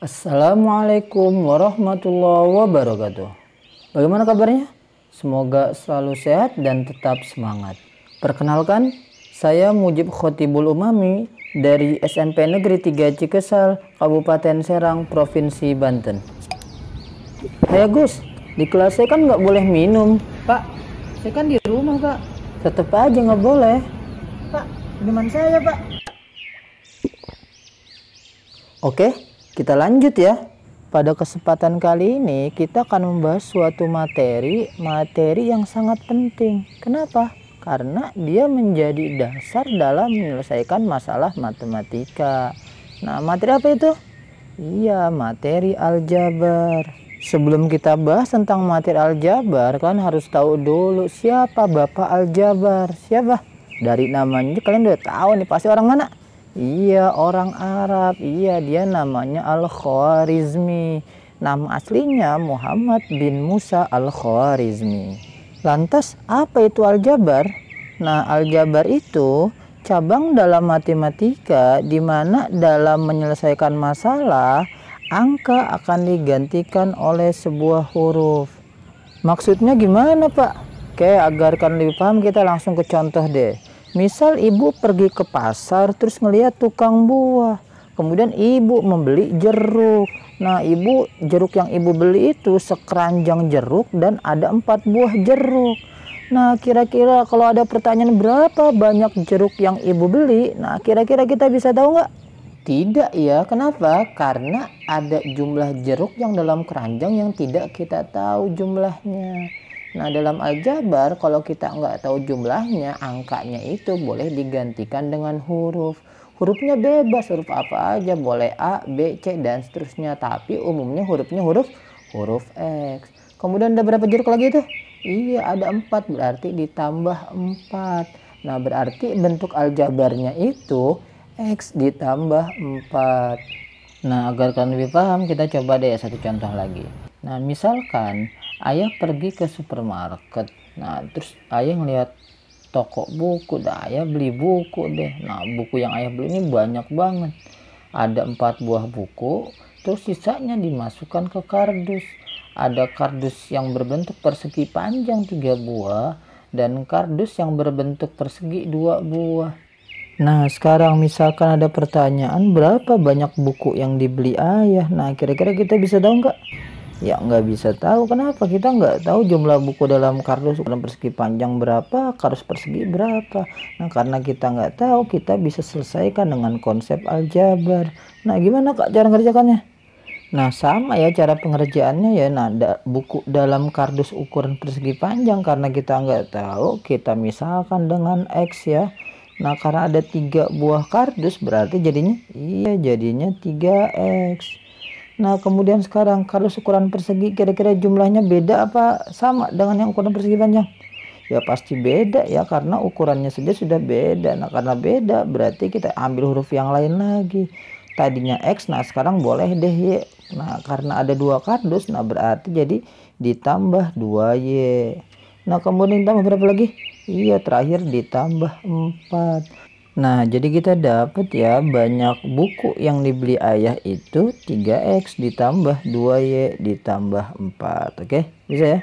Assalamualaikum warahmatullahi wabarakatuh. Bagaimana kabarnya? Semoga selalu sehat dan tetap semangat. Perkenalkan, saya Mujib Khotibul Umami dari SMP Negeri 3 Cikesal, Kabupaten Serang, Provinsi Banten. Hai Gus, di kelas saya kan nggak boleh minum. Pak, saya kan di rumah Pak. Tetep aja nggak boleh. Pak, minuman saya Pak. Oke, kita lanjut ya. Pada kesempatan kali ini kita akan membahas suatu materi yang sangat penting. Kenapa? Karena dia menjadi dasar dalam menyelesaikan masalah matematika. Nah, materi apa itu? Iya, materi aljabar. Sebelum kita bahas tentang materi aljabar, kan harus tahu dulu siapa Bapak Aljabar. Siapa? Dari namanya kalian udah tahu nih, pasti orang mana? Iya, orang Arab. Iya, dia namanya Al-Khwarizmi. Nama aslinya Muhammad bin Musa Al-Khwarizmi. Lantas, apa itu aljabar? Nah, aljabar itu cabang dalam matematika di mana dalam menyelesaikan masalah, angka akan digantikan oleh sebuah huruf. Maksudnya gimana, Pak? Oke, agar kalian lebih paham, kita langsung ke contoh deh. Misal ibu pergi ke pasar terus ngelihat tukang buah. Kemudian ibu membeli jeruk. Nah, jeruk yang ibu beli itu sekeranjang jeruk dan ada 4 buah jeruk. Nah, kira-kira kalau ada pertanyaan berapa banyak jeruk yang ibu beli, nah kira-kira kita bisa tahu nggak? Tidak ya, kenapa? Karena ada jumlah jeruk yang dalam keranjang yang tidak kita tahu jumlahnya. Nah, dalam aljabar kalau kita nggak tahu jumlahnya, angkanya itu boleh digantikan dengan huruf. Hurufnya bebas, huruf apa aja, boleh A, B, C, dan seterusnya. Tapi umumnya hurufnya huruf X. Kemudian ada berapa jeruk lagi itu? Iya, ada 4, berarti ditambah 4. Nah, berarti bentuk aljabarnya itu X ditambah 4. Nah, agar kalian lebih paham, kita coba deh satu contoh lagi. Nah, misalkan ayah pergi ke supermarket. Nah, terus ayah ngeliat toko buku, ayah beli buku deh. Nah, buku yang ayah beli ini banyak banget. Ada 4 buah buku, terus sisanya dimasukkan ke kardus. Ada kardus yang berbentuk persegi panjang 3 buah, dan kardus yang berbentuk persegi 2 buah. Nah, sekarang misalkan ada pertanyaan berapa banyak buku yang dibeli ayah. Nah, kira-kira kita bisa tahu nggak? Ya, nggak bisa tahu. Kenapa? Kita nggak tahu jumlah buku dalam kardus ukuran persegi panjang berapa, kardus persegi berapa. Nah, karena kita nggak tahu, kita bisa selesaikan dengan konsep aljabar. Nah, gimana Kak cara mengerjakannya? Nah, sama ya cara pengerjaannya ya. Nah, buku dalam kardus ukuran persegi panjang, karena kita nggak tahu, kita misalkan dengan X ya. Nah, karena ada 3 buah kardus, berarti jadinya 3X. Nah, kemudian sekarang kardus ukuran persegi, kira-kira jumlahnya beda apa sama dengan yang ukuran persegi panjang? Ya pasti beda ya, karena ukurannya saja sudah beda. Nah, karena beda berarti kita ambil huruf yang lain lagi. Tadinya X, nah sekarang boleh deh Y. Nah, karena ada 2 kardus, nah berarti jadi ditambah 2Y. Nah, kemudian ditambah berapa lagi? Iya, terakhir ditambah 4. Nah, jadi kita dapat ya, banyak buku yang dibeli ayah itu 3X ditambah 2Y ditambah 4. Oke, bisa ya?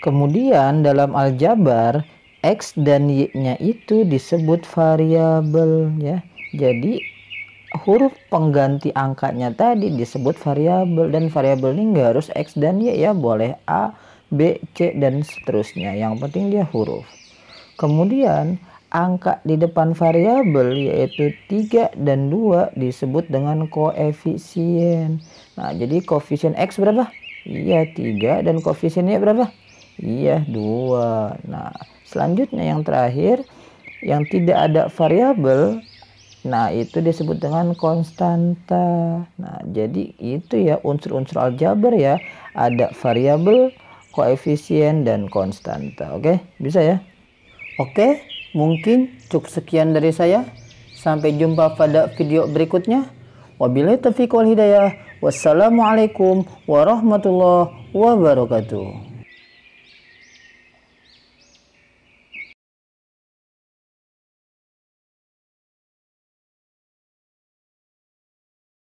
Kemudian dalam aljabar, X dan Y-nya itu disebut variabel ya. Jadi huruf pengganti angkanya tadi disebut variabel, dan variabel ini nggak harus X dan Y ya, boleh A, B, C, dan seterusnya. Yang penting dia huruf. Kemudian angka di depan variabel yaitu 3 dan 2 disebut dengan koefisien. Nah, jadi koefisien X berapa? Iya, 3, dan koefisien Y berapa? Iya, 2. Nah, selanjutnya yang terakhir yang tidak ada variabel, nah itu disebut dengan konstanta. Nah, jadi itu ya unsur-unsur aljabar ya, ada variabel, koefisien, dan konstanta. Oke, bisa ya? Oke, mungkin cukup sekian dari saya. Sampai jumpa pada video berikutnya. Wabillahi taufiq wal hidayah. Wassalamualaikum warahmatullahi wabarakatuh.